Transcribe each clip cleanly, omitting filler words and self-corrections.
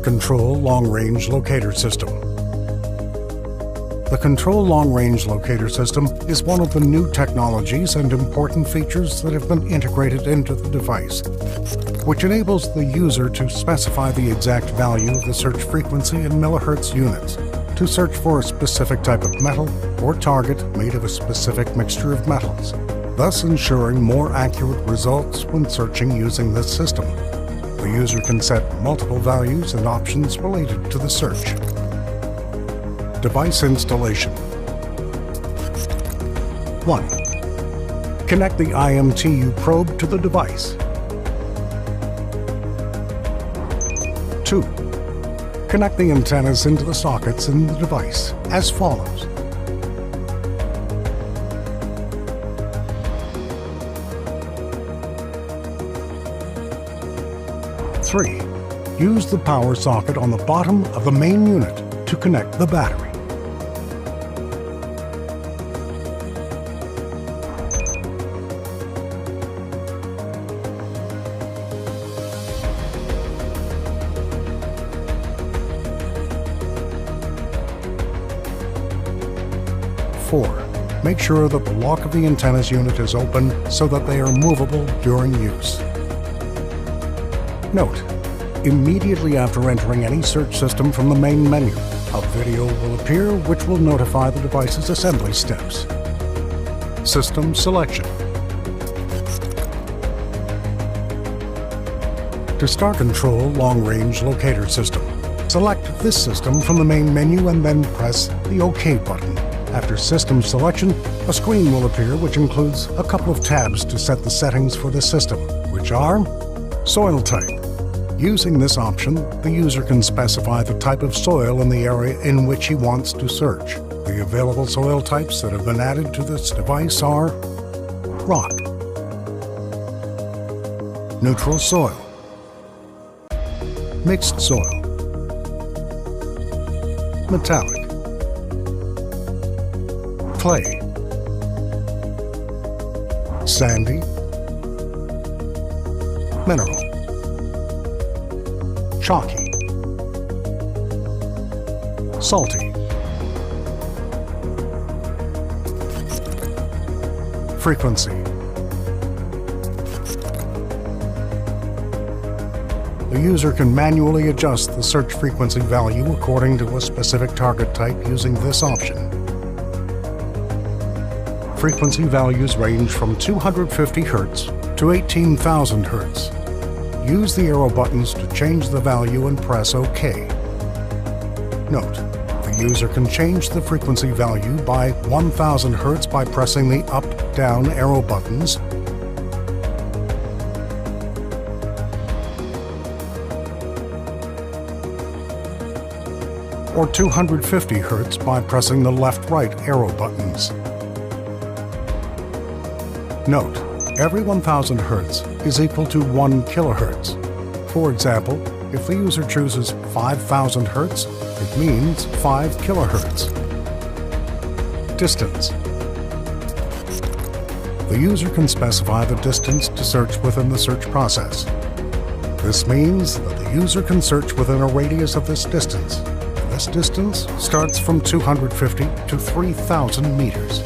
Control Long-Range Locator System. The Control Long-Range Locator System is one of the new technologies and important features that have been integrated into the device, which enables the user to specify the exact value of the search frequency in millihertz units to search for a specific type of metal or target made of a specific mixture of metals, thus ensuring more accurate results when searching using this system. The user can set multiple values and options related to the search. Device installation. 1. Connect the IMTU probe to the device. 2. Connect the antennas into the sockets in the device as follows. 3. Use the power socket on the bottom of the main unit to connect the battery. 4. Make sure that the lock of the antennas unit is open so that they are movable during use. Note: immediately after entering any search system from the main menu, a video will appear which will notify the device's assembly steps. System selection. To start Control Long-Range Locator System, select this system from the main menu and then press the OK button. After system selection, a screen will appear which includes a couple of tabs to set the settings for the system, which are Soil Type. Using this option, the user can specify the type of soil in the area in which he wants to search. The available soil types that have been added to this device are rock, neutral soil, mixed soil, metallic, clay, sandy, mineral, chalky, salty, frequency. The user can manually adjust the search frequency value according to a specific target type using this option. Frequency values range from 250 Hz to 18,000 Hz. Use the arrow buttons to change the value and press OK. Note: the user can change the frequency value by 1000 Hz by pressing the up-down arrow buttons, or 250 Hz by pressing the left-right arrow buttons. Note: every 1000 Hz is equal to 1 kHz. For example, if the user chooses 5000 Hz, it means 5 kHz. Distance. The user can specify the distance to search within the search process. This means that the user can search within a radius of this distance. This distance starts from 250 to 3,000 meters.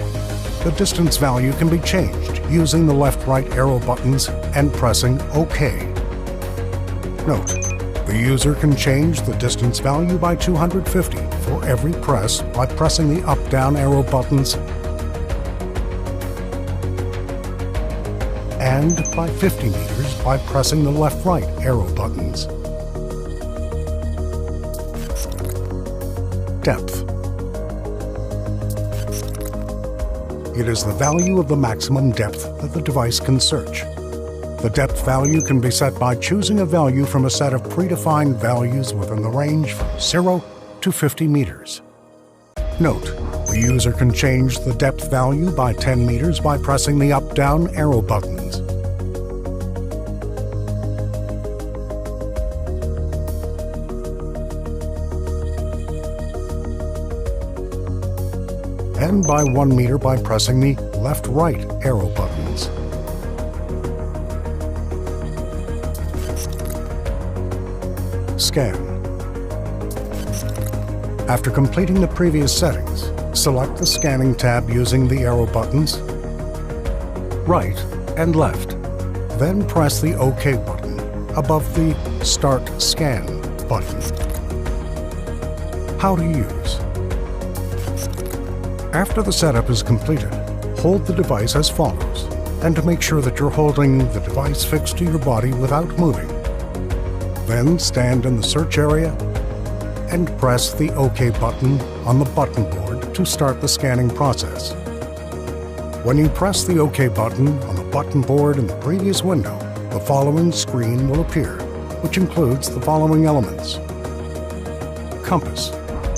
The distance value can be changed using the left-right arrow buttons and pressing OK. Note: the user can change the distance value by 250 for every press by pressing the up-down arrow buttons and by 50 meters by pressing the left-right arrow buttons. Depth. It is the value of the maximum depth that the device can search. The depth value can be set by choosing a value from a set of predefined values within the range from 0 to 50 meters. Note: the user can change the depth value by 10 meters by pressing the up-down arrow buttons. And by 1 meter by pressing the left-right arrow buttons. Scan. After completing the previous settings, select the Scanning tab using the arrow buttons, right and left. Then press the OK button above the Start Scan button. How to use. After the setup is completed, hold the device as follows, and to make sure that you're holding the device fixed to your body without moving. Then stand in the search area and press the OK button on the button board to start the scanning process. When you press the OK button on the button board in the previous window, the following screen will appear, which includes the following elements. Compass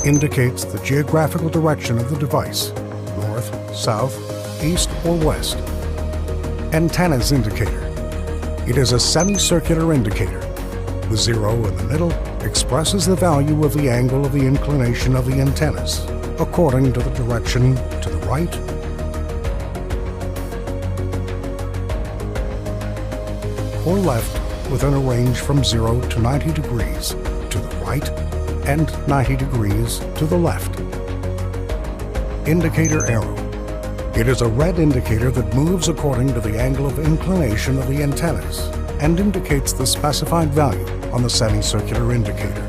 indicates the geographical direction of the device, north, south, east, or west. Antennas indicator. It is a semicircular indicator. The zero in the middle expresses the value of the angle of the inclination of the antennas, according to the direction to the right or left within a range from 0 to 90 degrees to the right and 90 degrees to the left. Indicator arrow. It is a red indicator that moves according to the angle of inclination of the antennas and indicates the specified value on the semicircular indicator.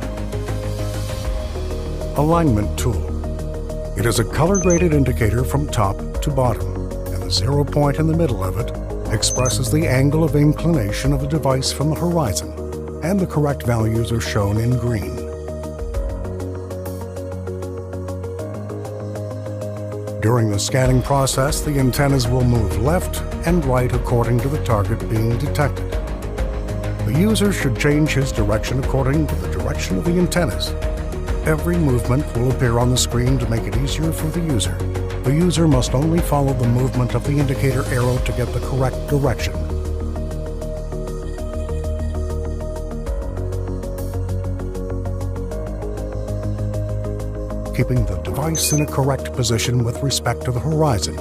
Alignment tool. It is a color-graded indicator from top to bottom, and the 0 point in the middle of it expresses the angle of inclination of the device from the horizon, and the correct values are shown in green. During the scanning process, the antennas will move left and right according to the target being detected. The user should change his direction according to the direction of the antennas. Every movement will appear on the screen to make it easier for the user. The user must only follow the movement of the indicator arrow to get the correct direction. Keeping the device in a correct position with respect to the horizon